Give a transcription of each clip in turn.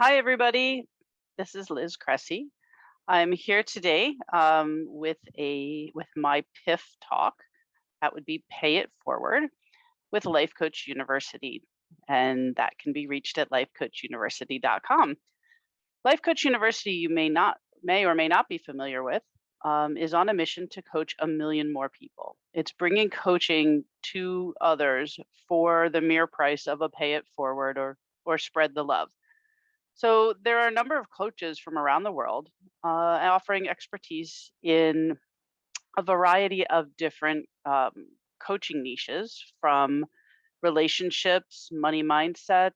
Hi, everybody. This is Liz Cresci. I'm here today with my PIF talk. That would be Pay It Forward with Life Coach University, and that can be reached at lifecoachuniversity.com. Life Coach University, you may or may not be familiar with, is on a mission to coach 1 million more people. It's bringing coaching to others for the mere price of a pay it forward or spread the love. So there are a number of coaches from around the world offering expertise in a variety of different coaching niches, from relationships, money mindset,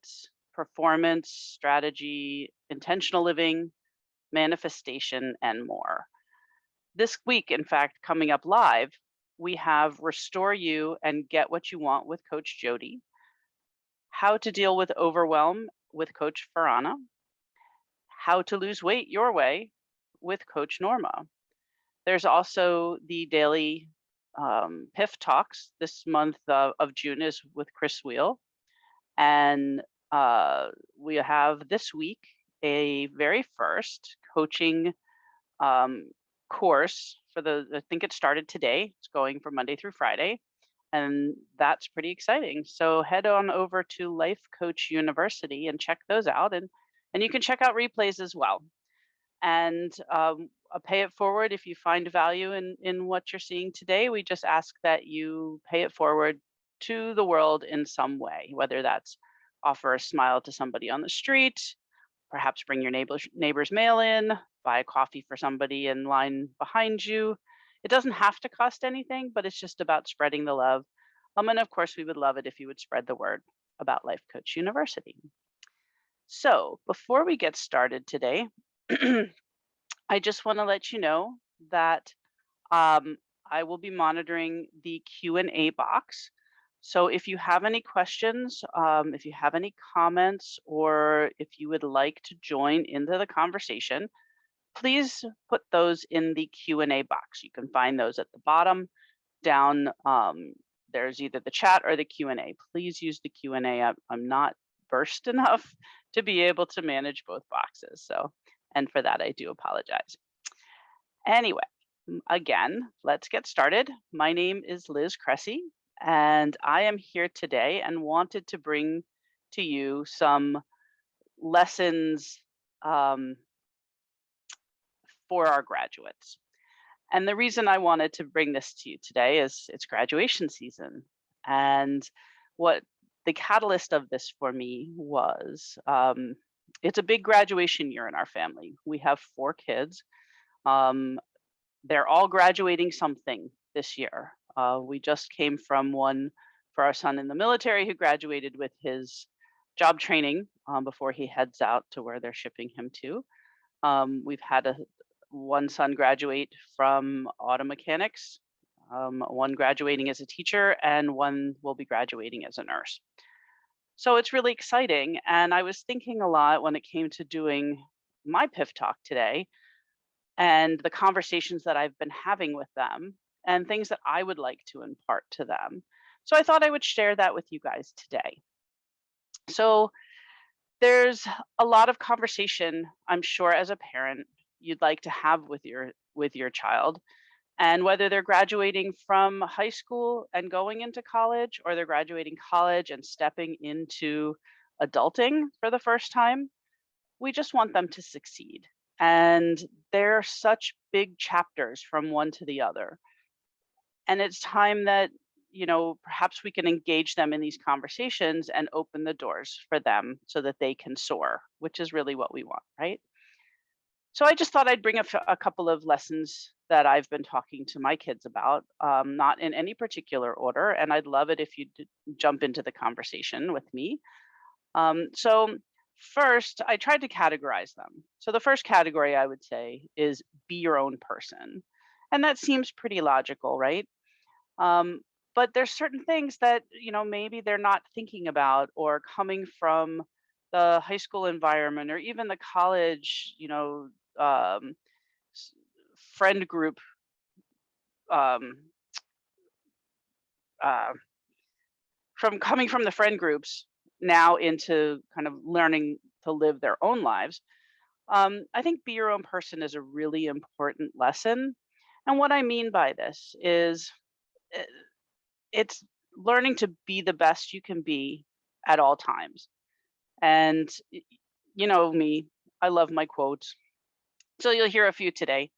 performance, strategy, intentional living, manifestation, and more. This week, in fact, coming up live, we have Restore You and Get What You Want with Coach Jody, How to Deal with Overwhelm with Coach Farana, How to Lose Weight Your Way with Coach Norma. There's also the daily PIF Talks. This month of June is with Chris Wheel. And we have this week a very first coaching course I think it started today. It's going from Monday through Friday. And that's pretty exciting. So head on over to Life Coach University and check those out. And you can check out replays as well. And pay it forward if you find value in what you're seeing today. We just ask that you pay it forward to the world in some way, whether that's offer a smile to somebody on the street, perhaps bring your neighbor's mail in, buy a coffee for somebody in line behind you. It doesn't have to cost anything, but it's just about spreading the love. And of course, we would love it if you would spread the word about Life Coach University. So before we get started today, I just want to let you know that I will be monitoring the Q&A box. So if you have any questions, if you have any comments, or if you would like to join into the conversation, please put those in the Q&A box. You can find those at the bottom down. There's either the chat or the Q&A. Please use the Q&A. I'm not versed enough to be able to manage both boxes. And for that, I do apologize. Anyway, again, let's get started. My name is Liz Cresci, and I am here today and wanted to bring to you some lessons for our graduates. And the reason I wanted to bring this to you today is it's graduation season. And what the catalyst of this for me was, it's a big graduation year in our family. We have 4 kids. They're all graduating something this year. We just came from one for our son in the military who graduated with his job training before he heads out to where they're shipping him to. We've had one son graduate from auto mechanics, one graduating as a teacher, and one will be graduating as a nurse. So it's really exciting. And I was thinking a lot when it came to doing my PIF talk today and the conversations that I've been having with them and things that I would like to impart to them. So I thought I would share that with you guys today. So there's a lot of conversation, I'm sure, as a parent you'd like to have with your child, and whether they're graduating from high school and going into college, or they're graduating college and stepping into adulting for the first time, we just want them to succeed. And they're such big chapters from one to the other. And it's time that, perhaps we can engage them in these conversations and open the doors for them so that they can soar, which is really what we want, right? So I just thought I'd bring a couple of lessons that I've been talking to my kids about, not in any particular order, and I'd love it if you'd jump into the conversation with me. So first, I tried to categorize them. So the first category I would say is be your own person. And that seems pretty logical, right? But there's certain things that, maybe they're not thinking about, or coming from the high school environment or even the college, friend group, from coming from the friend groups now into kind of learning live their own lives. I think be your own person is a really important lesson. And what I mean by this is uh, it's learning to be the best you can be at all times. And you know me, I love my quotes. So you'll hear a few today.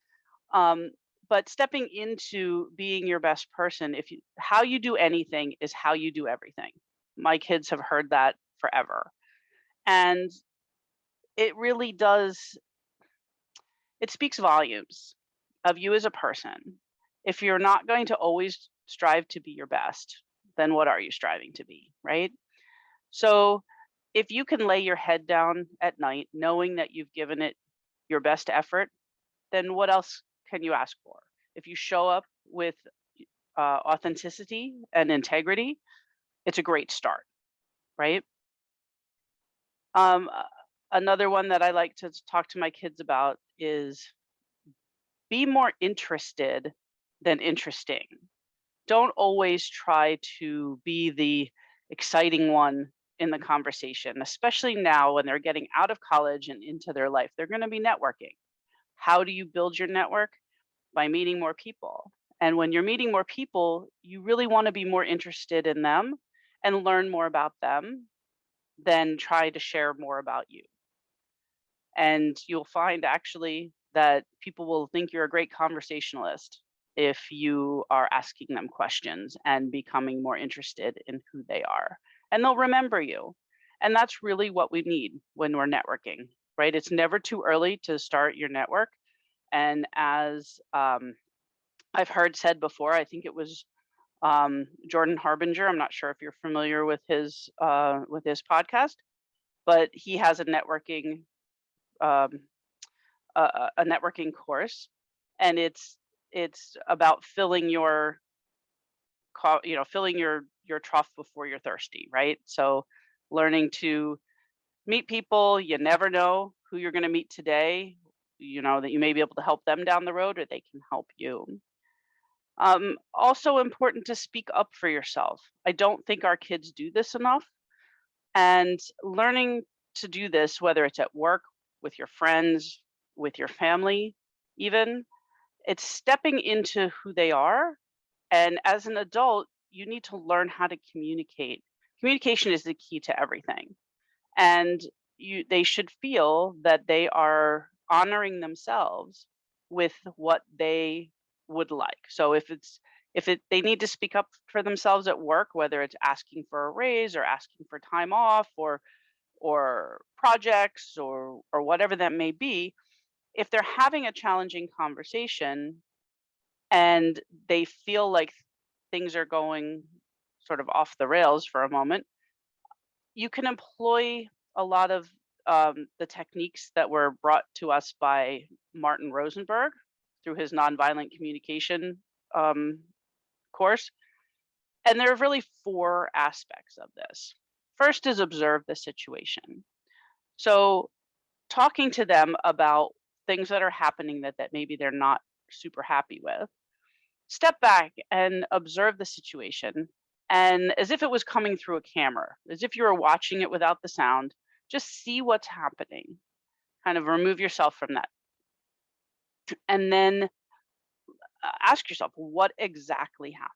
Um, but stepping into being your best person, if you how you do anything is how you do everything. My kids have heard that forever. And it really does, it speaks volumes of you as a person. If you're not going to always strive to be your best, then what are you striving to be, right? So if you can lay your head down at night knowing that you've given it your best effort, then what else can you ask for? If you show up with authenticity and integrity, it's a great start, right? Um, uh, Another one that I like to talk to my kids about is be more interested than interesting. Don't always try to be the exciting one in the conversation, especially now when they're getting out of college and into their life. They're going to be networking. How do you build your network? By meeting more people. And when you're meeting more people, you really want to be more interested in them and learn more about them than try to share more about you. And you'll find actually that people will think you're a great conversationalist if you are asking them questions and becoming more interested in who they are. And they'll remember you. And that's really what we need when we're networking, right? It's never too early to start your network. And as I've heard said before, I think it was Jordan Harbinger. I'm not sure if you're familiar with his podcast, but he has um, a networking course, and it's about filling your filling your trough before you're thirsty, right? So learning to meet people. You never know who you're going to meet today. You know that you may be able to help them down the road, or they can help you. Also important to speak up for yourself. I don't think our kids do this enough. And learning to do this, whether it's at work, with your friends, with your family, even, it's stepping into who they are. And as an adult, you need to learn how to communicate. Communication is the key to everything. And they should feel that they are honoring themselves with what they would like. So if they need to speak up for themselves at work, whether it's asking for a raise or asking for time off or projects or whatever that may be, if they're having a challenging conversation and they feel like things are going sort of off the rails for a moment, you can employ a lot of the techniques that were brought to us by Martin Rosenberg through his nonviolent communication um, course. And there are really four aspects of this. First is observe the situation. So talking to them about things that are happening that maybe they're not super happy with. Step back and observe the situation, and as if it was coming through a camera, as if you were watching it without the sound, just see what's happening. Kind of remove yourself from that. And then ask yourself, what exactly happened?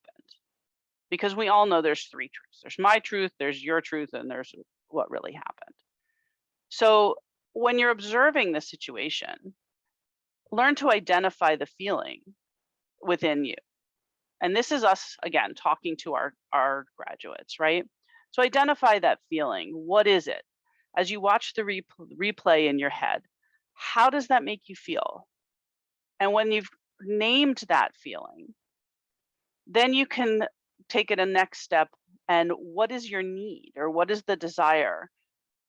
Because we all know there's three truths. There's my truth, there's your truth, and there's what really happened. So when you're observing the situation, learn to identify the feeling within you. And this is us, again, talking to our graduates, right? So identify that feeling. What is it? As you watch the replay in your head, how does that make you feel? And when you've named that feeling, then you can take it a next step. And what is your need, or what is the desire?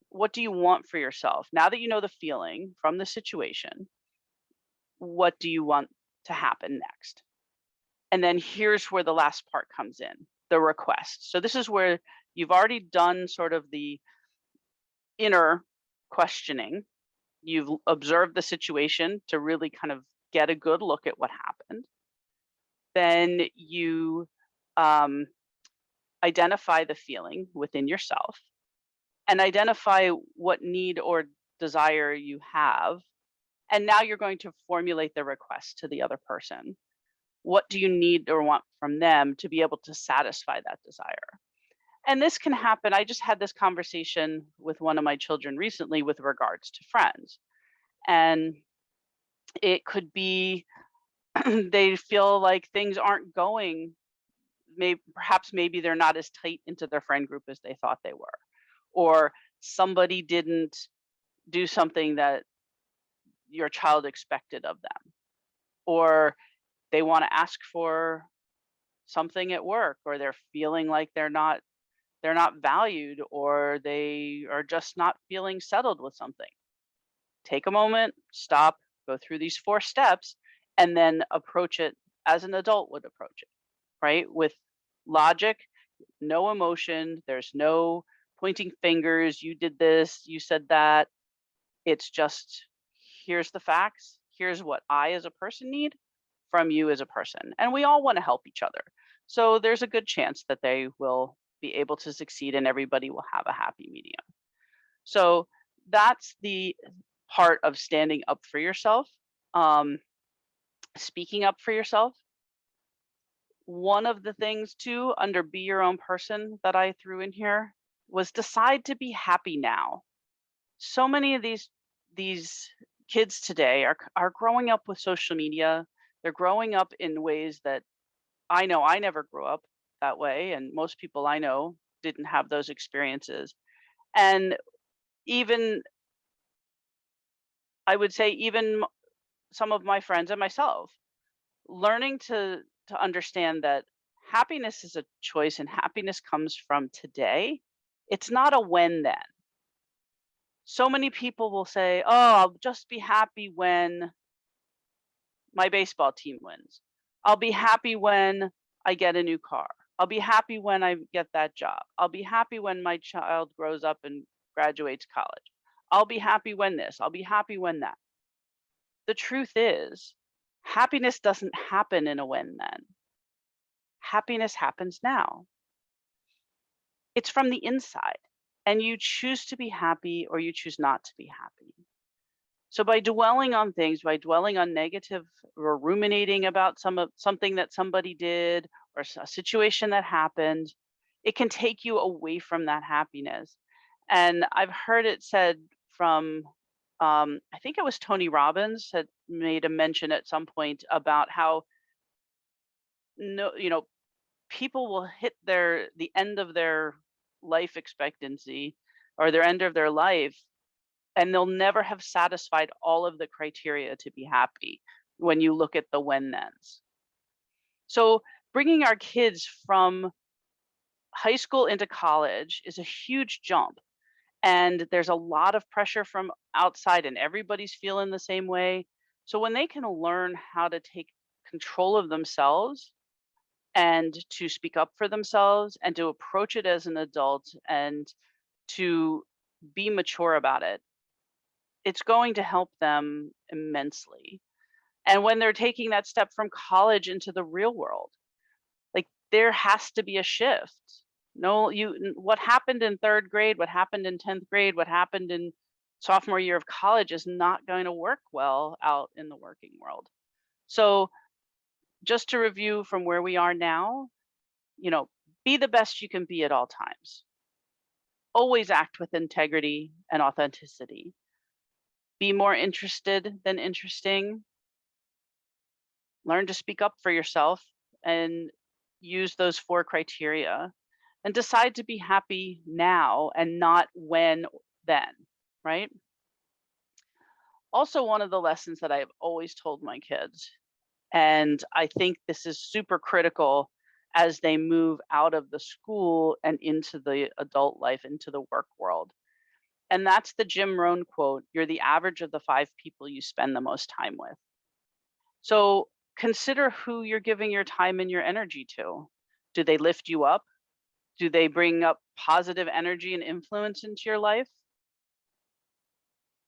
What do you want for yourself? Now that you know the feeling from the situation, what do you want to happen next? And then here's where the last part comes in, the request. So this is where you've already done sort of the inner questioning. You've observed the situation to really kind of get a good look at what happened. Then you identify the feeling within yourself. and identify what need or desire you have. And now you're going to formulate the request to the other person. What do you need or want from them to be able to satisfy that desire? And this can happen. I just had this conversation with one of my children recently with regards to friends. And it could be they feel like things aren't going, maybe they're not as tight into their friend group as they thought they were, or somebody didn't do something that your child expected of them, or they want to ask for something at work, or they're feeling like they're not valued, or they are just not feeling settled with something. Take a moment, stop, go through these 4 steps, and then approach it as an adult would approach it, right? With logic, no emotion, there's no pointing fingers, you did this, you said that. It's just, here's the facts, here's what I as a person need from you as a person. And we all want to help each other. So there's a good chance that they will be able to succeed and everybody will have a happy medium. So that's the part of standing up for yourself, um, speaking up for yourself. One of the things too, under be your own person, that I threw in here was decide to be happy now. So many of these kids today are growing up with social media. They're growing up in ways that I know I never grew up that way, and most people I know didn't have those experiences. And even I would say even some of my friends and myself, learning to understand that happiness is a choice and happiness comes from today. It's not a when then. So many people will say, "Oh, I'll just be happy when my baseball team wins. I'll be happy when I get a new car. I'll be happy when I get that job. I'll be happy when my child grows up and graduates college. I'll be happy when this. I'll be happy when that." The truth is, happiness doesn't happen in a when then. Happiness happens now. It's from the inside, and you choose to be happy or you choose not to be happy. So by dwelling on things, by dwelling on negative or ruminating about something that somebody did or a situation that happened, it can take you away from that happiness. And I've heard it said from, I think it was Tony Robbins had made a mention at some point about how no, people will hit the end of their life expectancy or their end of their life, and they'll never have satisfied all of the criteria to be happy when you look at the when thens. So bringing our kids from high school into college is a huge jump, and there's a lot of pressure from outside and everybody's feeling the same way. So when they can learn how to take control of themselves and to speak up for themselves and to approach it as an adult and to be mature about it, it's going to help them immensely. And when they're taking that step from college into the real world, like there has to be a shift. No, what happened in 3rd grade, what happened in 10th grade, what happened in sophomore year of college is not going to work well out in the working world. So just to review from where we are now, be the best you can be at all times. Always act with integrity and authenticity. Be more interested than interesting. Learn to speak up for yourself and use those 4 criteria, and decide to be happy now and not when then, right? Also, one of the lessons that I've always told my kids, and I think this is super critical as they move out of the school and into the adult life, into the work world. And that's the Jim Rohn quote, "You're the average of the 5 people you spend the most time with." So consider who you're giving your time and your energy to. Do they lift you up? Do they bring up positive energy and influence into your life?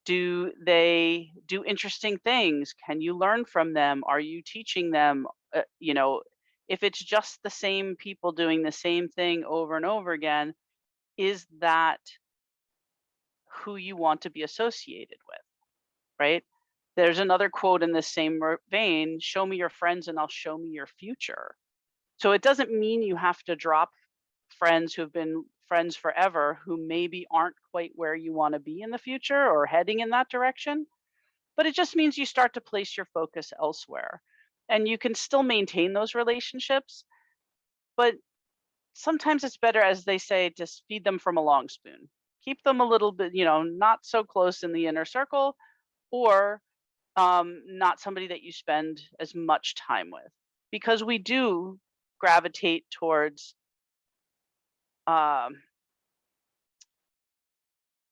Do they do interesting things? Can you learn from them? Are you teaching them? If it's just the same people doing the same thing over and over again, is that who you want to be associated with, right? There's another quote in the same vein: show me your friends and I'll show me your future. So it doesn't mean you have to drop friends who've been friends forever who maybe aren't quite where you want to be in the future or heading in that direction, but it just means you start to place your focus elsewhere. And you can still maintain those relationships, but sometimes it's better, as they say, to feed them from a long spoon. Keep them a little bit, not so close in the inner circle, or not somebody that you spend as much time with, because we do gravitate towards um,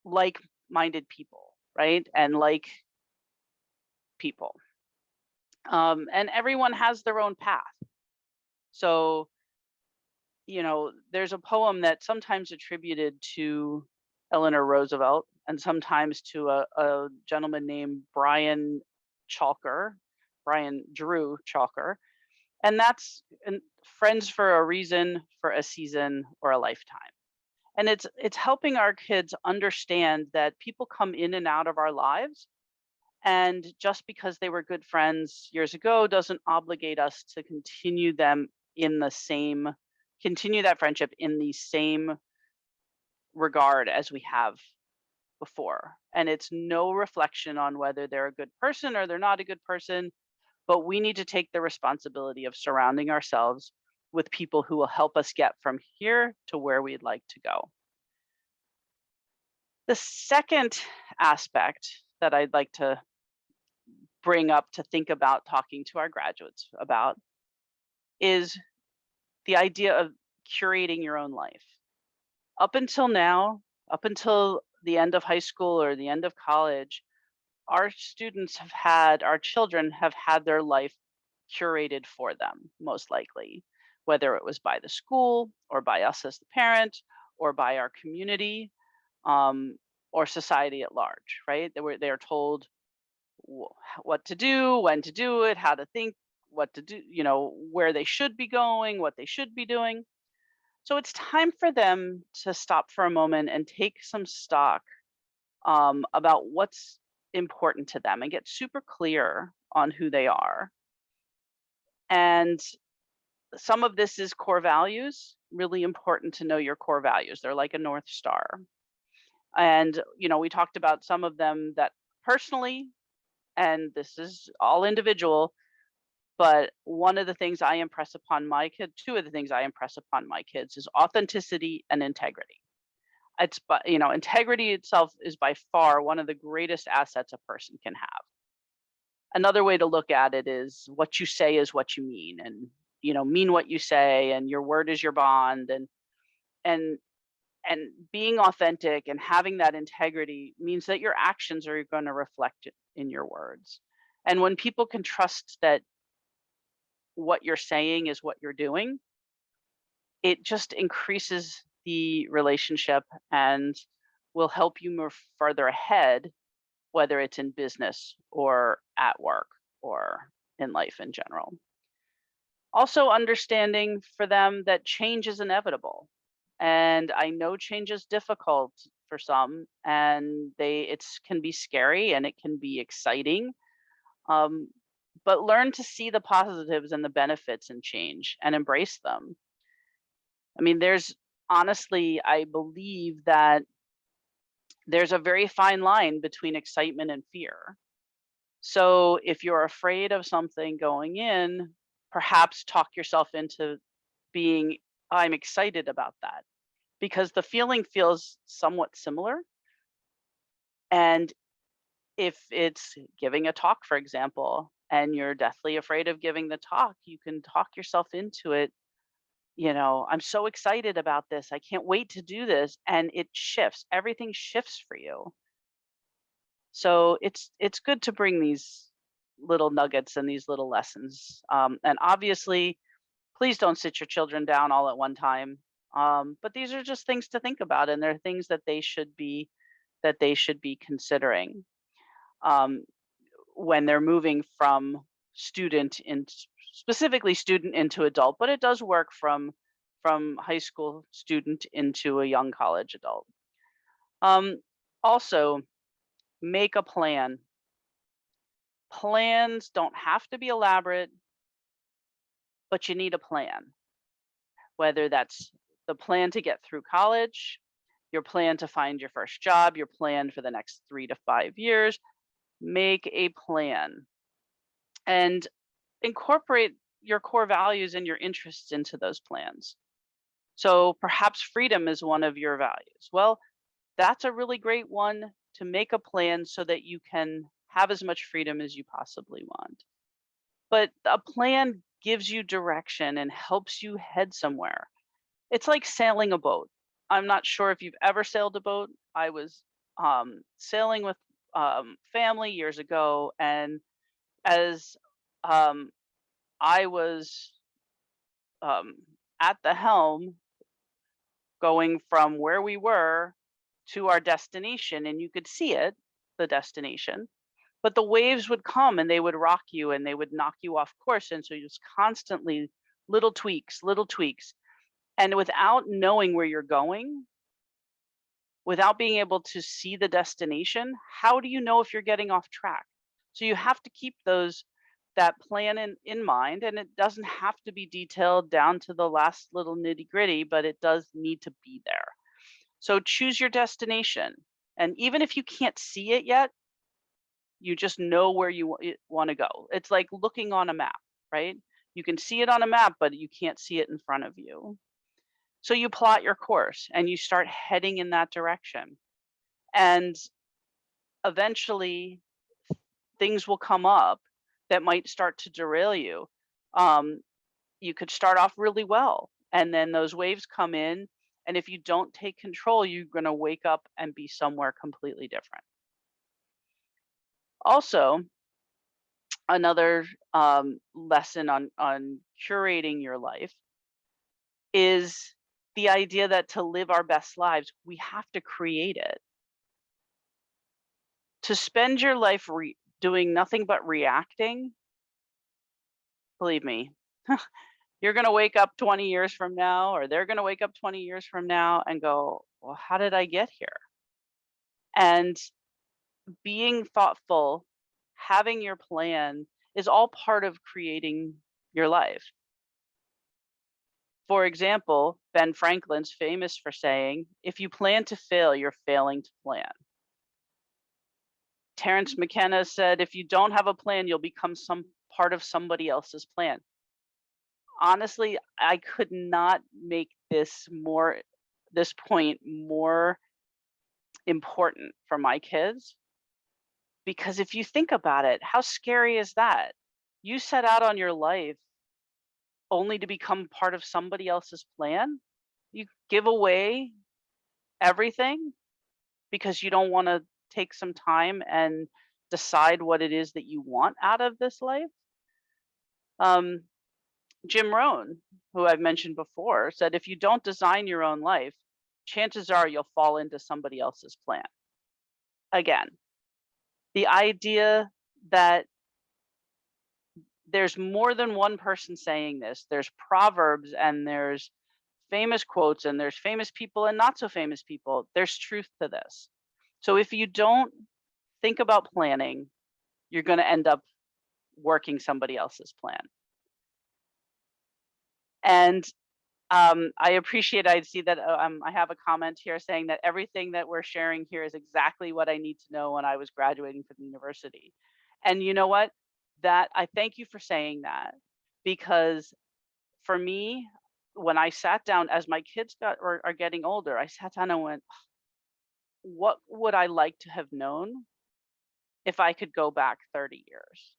like-minded people, right? And like people. And everyone has their own path. So, there's a poem that's sometimes attributed to Eleanor Roosevelt and sometimes to a gentleman named Brian Drew Chalker. And that's friends for a reason, for a season, or a lifetime. And it's helping our kids understand that people come in and out of our lives, and just because they were good friends years ago doesn't obligate us to continue that friendship in the same regard as we have before. And it's no reflection on whether they're a good person or they're not a good person, but we need to take the responsibility of surrounding ourselves with people who will help us get from here to where we'd like to go. The second aspect that I'd like to bring up to think about talking to our graduates about is the idea of curating your own life. Up until now, up until the end of high school or the end of college, our children have had their life curated for them, most likely, whether it was by the school or by us as the parent or by our community, or society at large, right? They are told what to do, when to do it, how to think, what to do, where they should be going, what they should be doing. So it's time for them to stop for a moment and take some stock about what's important to them and get super clear on who they are. And some of this is core values. Really important to know your core values. They're like a North Star. And, we talked about some of them that personally, and this is all individual, but one of the things I impress upon my kids, two of the things I impress upon my kids is authenticity and integrity. Integrity itself is by far one of the greatest assets a person can have. Another way to look at it is what you say is what you mean, and mean what you say, and your word is your bond, and being authentic and having that integrity means that your actions are going to reflect it in your words. And when people can trust that what you're saying is what you're doing, it just increases the relationship and will help you move further ahead, whether it's in business or at work or in life in general. Also understanding for them that change is inevitable. And I know change is difficult for some, and it can be scary and it can be exciting. But learn to see the positives and the benefits in change and embrace them. I mean, I believe that there's a very fine line between excitement and fear. So if you're afraid of something going in, perhaps talk yourself into being, I'm excited about that, because the feeling feels somewhat similar. And if it's giving a talk, for example, and you're deathly afraid of giving the talk, you can talk yourself into it. I'm so excited about this. I can't wait to do this. And it shifts. Everything shifts for you. So it's good to bring these little nuggets and these little lessons. And obviously, please don't sit your children down all at one time. But these are just things to think about, and they're things that they should be considering when they're moving from specifically student into adult. But it does work from high school student into a young college adult. Also, make a plan. Plans don't have to be elaborate, but you need a plan, whether that's the plan to get through college, your plan to find your first job, your plan for the next 3 to 5 years. Make a plan and incorporate your core values and your interests into those plans. So perhaps freedom is one of your values. Well, that's a really great one to make a plan so that you can have as much freedom as you possibly want. But a plan gives you direction and helps you head somewhere. It's like sailing a boat. I'm not sure if you've ever sailed a boat. I was sailing with family years ago, and as um, I was um, at the helm going from where we were to our destination, and you could see it, the destination, but the waves would come and they would rock you and they would knock you off course. And so you just constantly little tweaks, little tweaks. And without knowing where you're going, without being able to see the destination, how do you know if you're getting off track? So you have to keep that plan in mind, and it doesn't have to be detailed down to the last little nitty gritty, but it does need to be there. So choose your destination. And even if you can't see it yet, you just know where you want to go. It's like looking on a map, right? You can see it on a map, but you can't see it in front of you. So you plot your course and you start heading in that direction. And eventually things will come up that might start to derail you. Um, you could start off really well, and then those waves come in. And if you don't take control, you're going to wake up and be somewhere completely different. Also, another lesson on curating your life is the idea that to live our best lives, we have to create it. To spend your life doing nothing but reacting, believe me, you're going to wake up 20 years from now, or they're going to wake up 20 years from now and go, well, how did I get here? And being thoughtful, having your plan is all part of creating your life. For example, Ben Franklin's famous for saying, if you plan to fail, you're failing to plan. Terence McKenna said, if you don't have a plan, you'll become some part of somebody else's plan. Honestly, I could not make this point more important for my kids, because if you think about it, how scary is that? You set out on your life only to become part of somebody else's plan. You give away everything because you don't want to take some time and decide what it is that you want out of this life. Jim Rohn, who I've mentioned before, said if you don't design your own life, chances are you'll fall into somebody else's plan. Again, the idea that there's more than one person saying this. There's proverbs and there's famous quotes and there's famous people and not so famous people. There's truth to this. So if you don't think about planning, you're going to end up working somebody else's plan. And I appreciate, I see that I have a comment here saying that everything that we're sharing here is exactly what I need to know when I was graduating from university. And you know what? That I thank you for saying that, because for me, when I sat down, as my kids are getting older, I sat down and went, what would I like to have known if I could go back 30 years?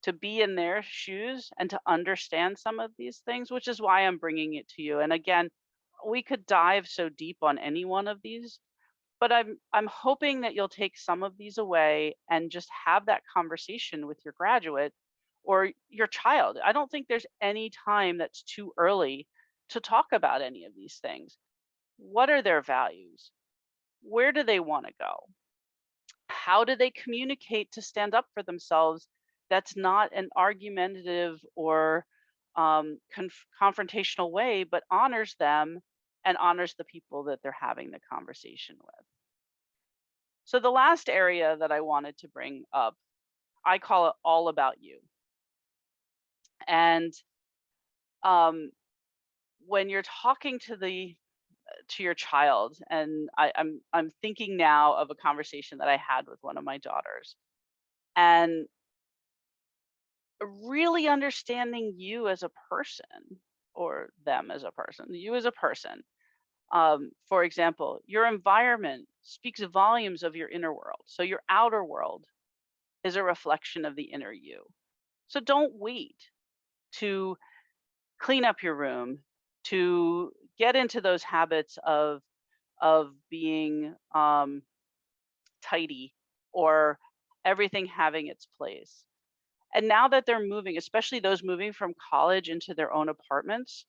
To be in their shoes and to understand some of these things, which is why I'm bringing it to you. And again, we could dive so deep on any one of these, but I'm hoping that you'll take some of these away and just have that conversation with your graduate or your child. I don't think there's any time that's too early to talk about any of these things. What are their values? Where do they want to go? How do they communicate to stand up for themselves? That's not an argumentative or confrontational way, but honors them and honors the people that they're having the conversation with. So the last area that I wanted to bring up, I call it all about you. And um, when you're talking to your child, and I'm thinking now of a conversation that I had with one of my daughters, and really understanding you as a person, or them as a person, you as a person. For example, your environment speaks volumes of your inner world. So your outer world is a reflection of the inner you. So don't wait to clean up your room, to get into those habits of being tidy, or everything having its place. And now that they're moving, especially those moving from college into their own apartments,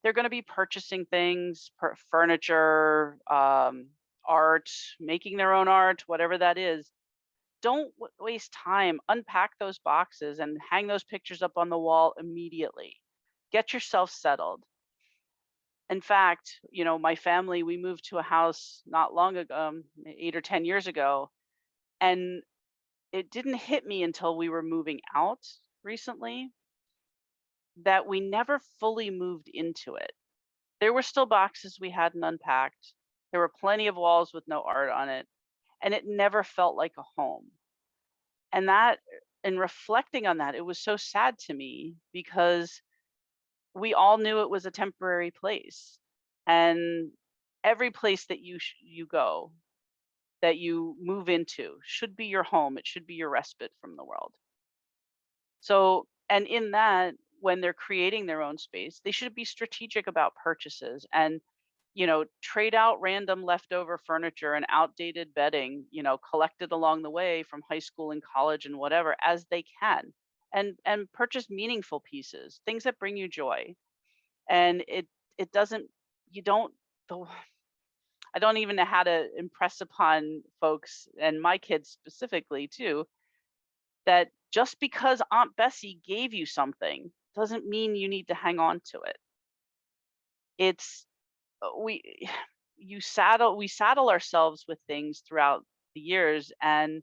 they're going to be purchasing things, furniture, art, making their own art, whatever that is. Don't waste time. Unpack those boxes and hang those pictures up on the wall immediately. Get yourself settled. In fact, my family, we moved to a house not long ago, 8 or 10 years ago, and it didn't hit me until we were moving out recently that we never fully moved into it. There were still boxes we hadn't unpacked. There were plenty of walls with no art on it, and it never felt like a home. And that, in reflecting on that, it was so sad to me because we all knew it was a temporary place. And every place that you go, that you move into, should be your home. It should be your respite from the world. So, and in that, when they're creating their own space, they should be strategic about purchases, and trade out random leftover furniture and outdated bedding, collected along the way from high school and college and whatever, as they can, and purchase meaningful pieces, things that bring you joy. And it doesn't you don't the I don't even know how to impress upon folks, and my kids specifically too, that just because Aunt Bessie gave you something doesn't mean you need to hang on to it. It's we we saddle ourselves with things throughout the years, and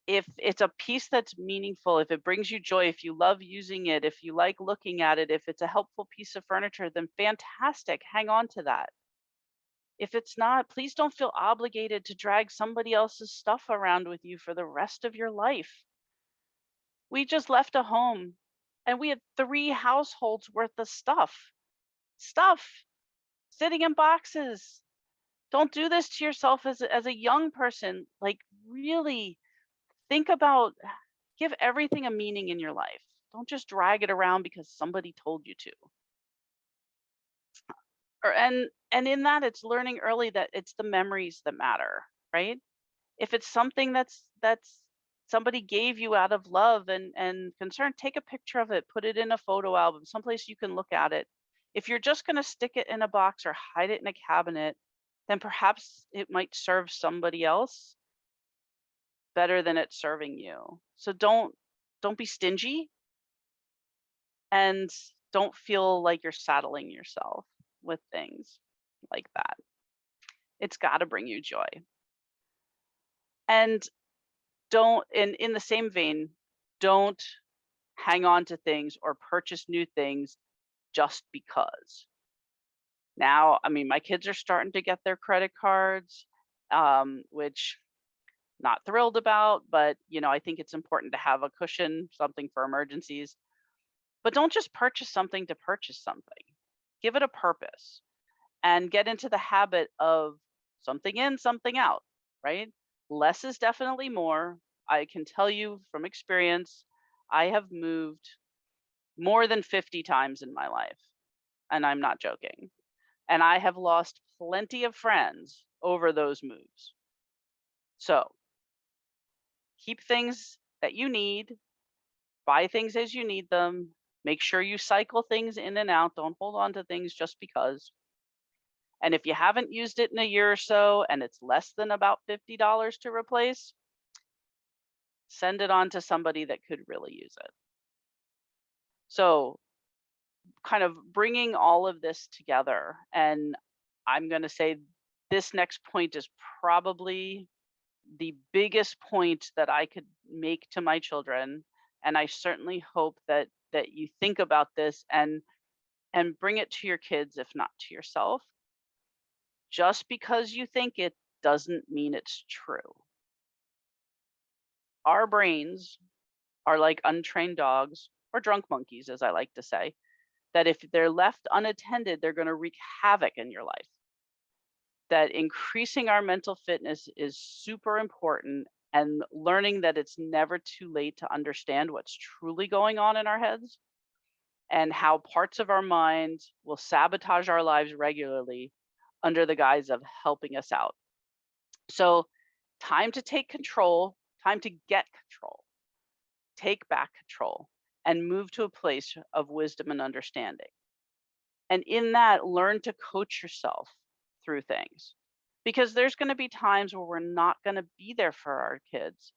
if it's a piece that's meaningful, if it brings you joy, if you love using it, if you like looking at it, if it's a helpful piece of furniture, then fantastic, hang on to that. If it's not, please don't feel obligated to drag somebody else's stuff around with you for the rest of your life. We just left a home and we had 3 households worth of stuff sitting in boxes. Don't do this to yourself as a young person. Like, really think about, give everything a meaning in your life. Don't just drag it around because somebody told you to. And in that, it's learning early that it's the memories that matter, right? If it's something that's somebody gave you out of love and concern, take a picture of it, put it in a photo album, someplace you can look at it. If you're just going to stick it in a box or hide it in a cabinet, then perhaps it might serve somebody else better than it's serving you. So don't be stingy, and don't feel like you're saddling yourself with things like that. It's got to bring you joy. And don't in the same vein, don't hang on to things or purchase new things just because. Now, I mean, my kids are starting to get their credit cards, which not thrilled about, but I think it's important to have a cushion, something for emergencies. But don't just purchase something to purchase something. Give it a purpose and get into the habit of something in, something out, right? Less is definitely more. I can tell you from experience, I have moved more than 50 times in my life, and I'm not joking. And I have lost plenty of friends over those moves. So keep things that you need, buy things as you need them, make sure you cycle things in and out. Don't hold on to things just because. And if you haven't used it in a year or so and it's less than about $50 to replace, send it on to somebody that could really use it. So, kind of bringing all of this together, and I'm going to say this next point is probably the biggest point that I could make to my children, and I certainly hope that you think about this and bring it to your kids, if not to yourself. Just because you think it doesn't mean it's true. Our brains are like untrained dogs or drunk monkeys, as I like to say, that if they're left unattended, they're going to wreak havoc in your life. That increasing our mental fitness is super important, and learning that it's never too late to understand what's truly going on in our heads and how parts of our mind will sabotage our lives regularly under the guise of helping us out. So, time to take control, time to get control, take back control, and move to a place of wisdom and understanding. And in that, learn to coach yourself through things. Because there's going to be times where we're not going to be there for our kids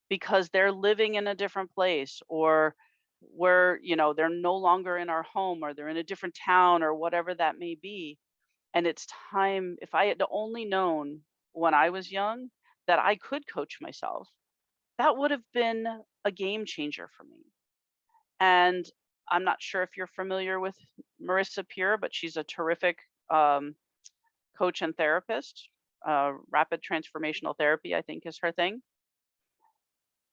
because they're living in a different place, or they're no longer in our home, or they're in a different town, or whatever that may be. And it's time, if I had only known when I was young that I could coach myself, that would have been a game changer for me. And I'm not sure if you're familiar with Marissa Peer, but she's a terrific um, coach and therapist. Rapid transformational therapy, I think, is her thing.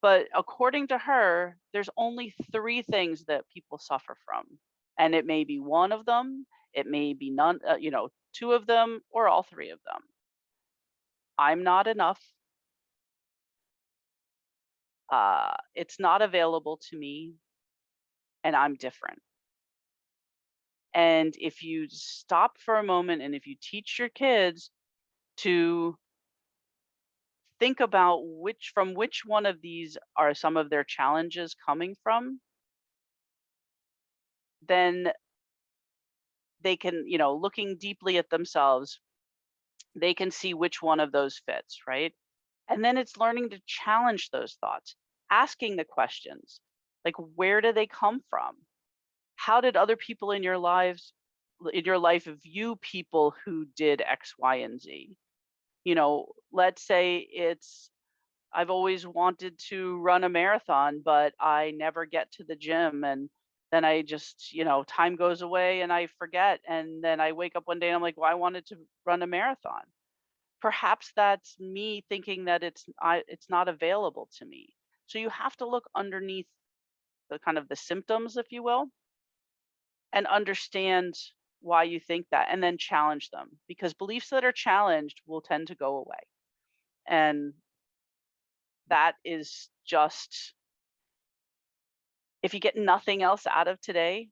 But according to her, there's only three things that people suffer from. And it may be one of them, it may be none, two of them, or all three of them. I'm not enough. It's not available to me, and I'm different. And if you stop for a moment and if you teach your kids to think about which one of these are some of their challenges coming from, then they can, looking deeply at themselves, they can see which one of those fits, right? And then it's learning to challenge those thoughts, asking the questions like, where do they come from? How did other people in your life view people who did X, Y, and Z? Let's say it's I've always wanted to run a marathon, but I never get to the gym. And then I just, time goes away and I forget. And then I wake up one day and I'm like, well, I wanted to run a marathon. Perhaps that's me thinking that it's not available to me. So you have to look underneath the kind of the symptoms, if you will, and understand why you think that, and then challenge them, because beliefs that are challenged will tend to go away. And that is just, if you get nothing else out of today,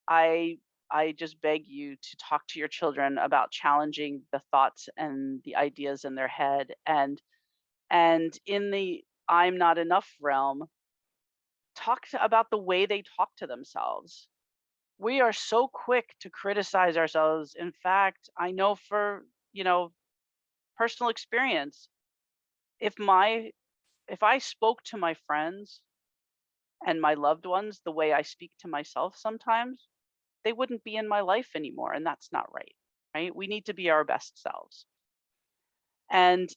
I I just beg you to talk to your children about challenging the thoughts and the ideas in their head, and in the I'm not enough realm, about the way they talk to themselves. We are so quick to criticize ourselves. In fact, I know for, personal experience, if my if I spoke to my friends and my loved ones the way I speak to myself sometimes, they wouldn't be in my life anymore, and that's not right. Right? We need to be our best selves. And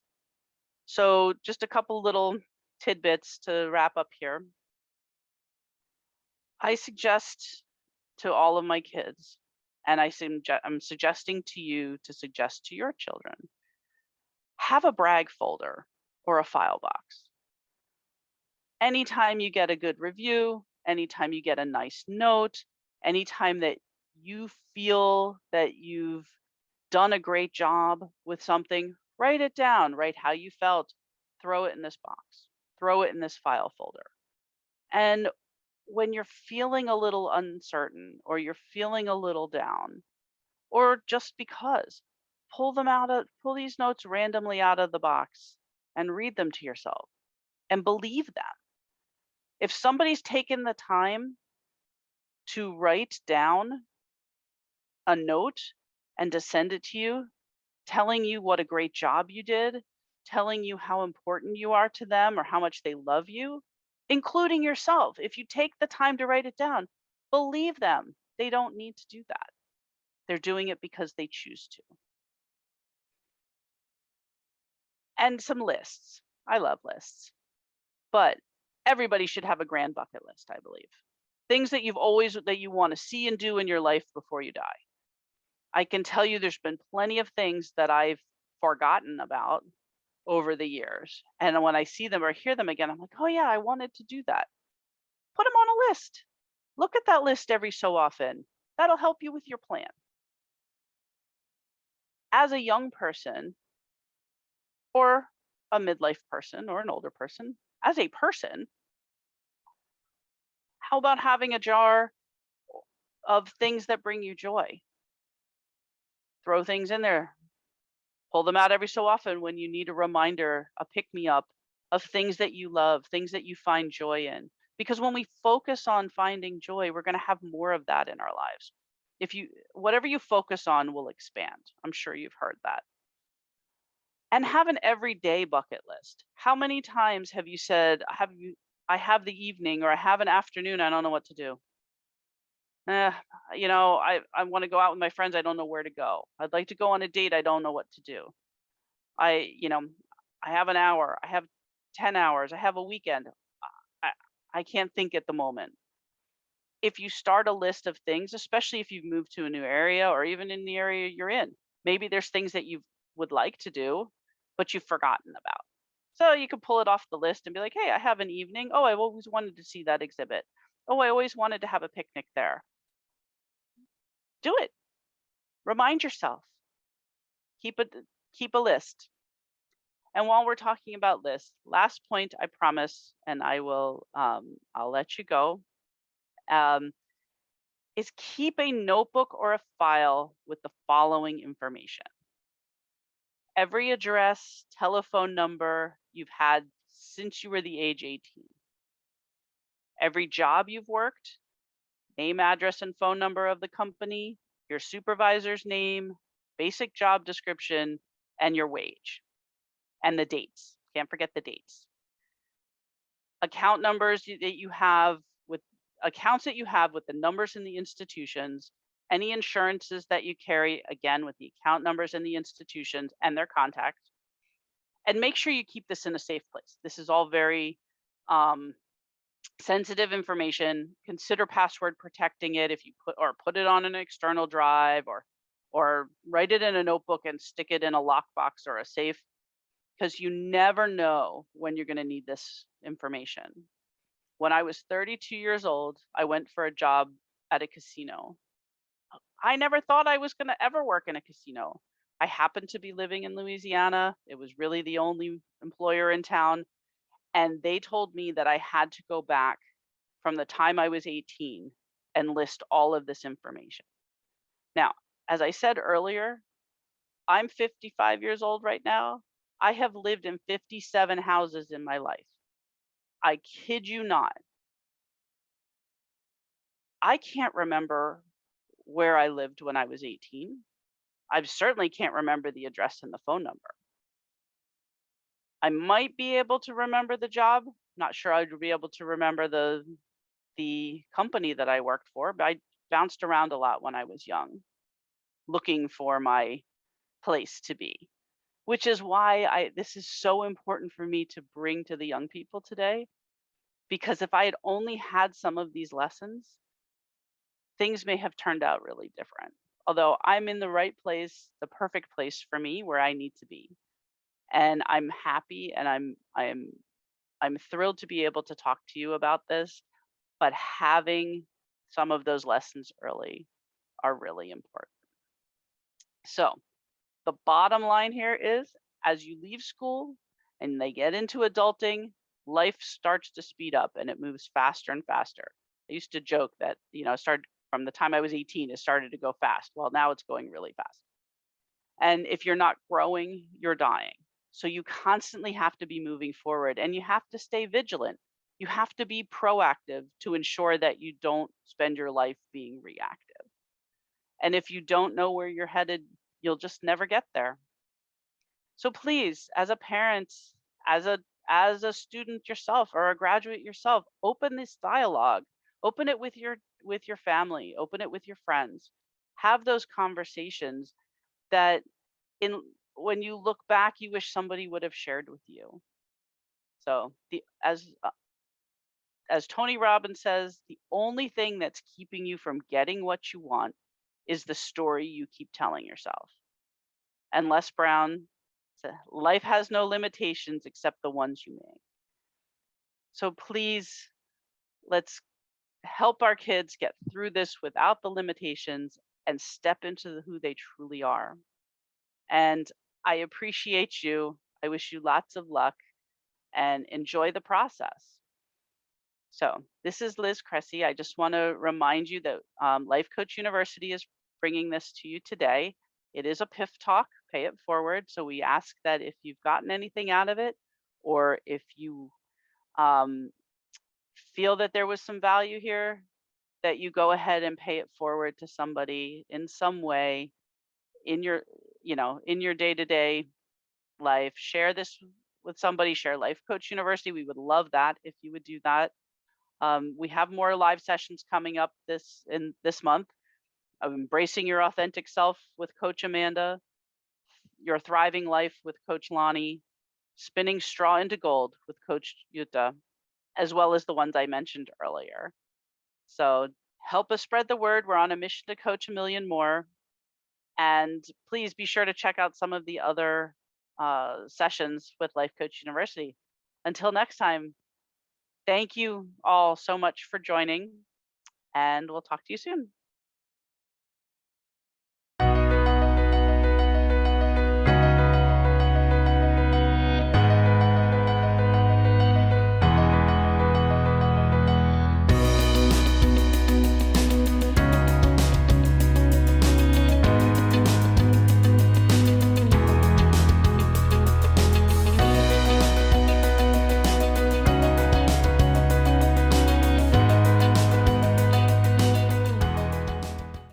so just a couple little tidbits to wrap up here. I suggest to all of my kids, and I'm suggesting to you to suggest to your children, have a brag folder or a file box. Anytime you get a good review, anytime you get a nice note, anytime that you feel that you've done a great job with something, write it down, write how you felt, throw it in this box, throw it in this file folder. And when you're feeling a little uncertain or you're feeling a little down, or just because, pull these notes randomly out of the box and read them to yourself and believe them. If somebody's taken the time to write down a note and to send it to you, telling you what a great job you did, telling you how important you are to them or how much they love you, including yourself. If you take the time to write it down, believe them. They don't need to do that. They're doing it because they choose to. and some lists. I love lists, but everybody should have a grand bucket list, I believe. Things that you want to see and do in your life before you die. I can tell you there's been plenty of things that I've forgotten about over the years. And when I see them or hear them again, I'm like, oh yeah, I wanted to do that. Put them on a list. Look at that list every so often. That'll help you with your plan. As a young person or a midlife person or an older person, as a person, how about having a jar of things that bring you joy? Throw things in there. Pull them out every so often when you need a reminder, a pick me up of things that you love, things that you find joy in. Because when we focus on finding joy, we're going to have more of that in our lives. Whatever you focus on will expand. I'm sure you've heard that. And have an everyday bucket list. How many times have you said, I have the evening or I have an afternoon, I don't know what to do. I want to go out with my friends, I don't know where to go. I'd like to go on a date, I don't know what to do. I, you know, I have an hour, I have 10 hours, I have a weekend. I, I can't think at the moment. If you start a list of things, especially if you've moved to a new area or even in the area you're in, maybe there's things that you would like to do, but you've forgotten about. So you can pull it off the list and be like, hey, I have an evening. Oh, I've always wanted to see that exhibit. Oh, I always wanted to have a picnic there. Do it. Remind yourself. Keep a list. And while we're talking about lists, last point I promise, and I'll let you go, is keep a notebook or a file with the following information. Every address, telephone number you've had since you were the age 18. Every job you've worked, name, address, and phone number of the company, your supervisor's name, basic job description, and your wage. And the dates. Can't forget the dates. Account numbers that you have with accounts that you have with the numbers in the institutions, any insurances that you carry, again, with the account numbers in the institutions and their contacts. And make sure you keep this in a safe place. This is all very sensitive information. Consider password protecting it if you put it on an external drive or write it in a notebook and stick it in a lockbox or a safe, because you never know when you're going to need this information. When I was 32 years old, I went for a job at a casino. I never thought I was going to ever work in a casino. I happened to be living in Louisiana. It was really the only employer in town. And they told me that I had to go back from the time I was 18 and list all of this information. Now, as I said earlier, I'm 55 years old right now. I have lived in 57 houses in my life. I kid you not. I can't remember where I lived when I was 18. I certainly can't remember the address and the phone number. I might be able to remember the job. Not sure I'd be able to remember the company that I worked for, but I bounced around a lot when I was young, looking for my place to be. Which is why this is so important for me to bring to the young people today, because if I had only had some of these lessons, things may have turned out really different. Although I'm in the right place, the perfect place for me where I need to be. And I'm happy and I'm thrilled to be able to talk to you about this, but having some of those lessons early are really important. So, the bottom line here is, as you leave school and they get into adulting, life starts to speed up and it moves faster and faster. I used to joke that, it started from the time I was 18, it started to go fast. Well, now it's going really fast. And if you're not growing, you're dying. So you constantly have to be moving forward and you have to stay vigilant. You have to be proactive to ensure that you don't spend your life being reactive. And if you don't know where you're headed, you'll just never get there. So please, as a parent, as a student yourself or a graduate yourself, open this dialogue. Open it with your family, open it with your friends. Have those conversations that when you look back, you wish somebody would have shared with you. So as Tony Robbins says, the only thing that's keeping you from getting what you want is the story you keep telling yourself. And Les Brown said, life has no limitations except the ones you make. So please, let's help our kids get through this without the limitations and step into who they truly are. And I appreciate you. I wish you lots of luck and enjoy the process. So, this is Liz Cresci. I just want to remind you that Life Coach University is bringing this to you today. It is a PIF Talk, pay it forward. So, we ask that if you've gotten anything out of it, or if you um, feel that there was some value here, that you go ahead and pay it forward to somebody in some way in your, in your day-to-day life. Share this with somebody, share Life Coach University. We would love that if you would do that. We have more live sessions coming up this month. Embracing Your Authentic Self with Coach Amanda, Your Thriving Life with Coach Lonnie, Spinning Straw into Gold with Coach Yuta, as well as the ones I mentioned earlier. So help us spread the word. We're on a mission to coach a million more. And please be sure to check out some of the other sessions with Life Coach University. Until next time, thank you all so much for joining, and we'll talk to you soon.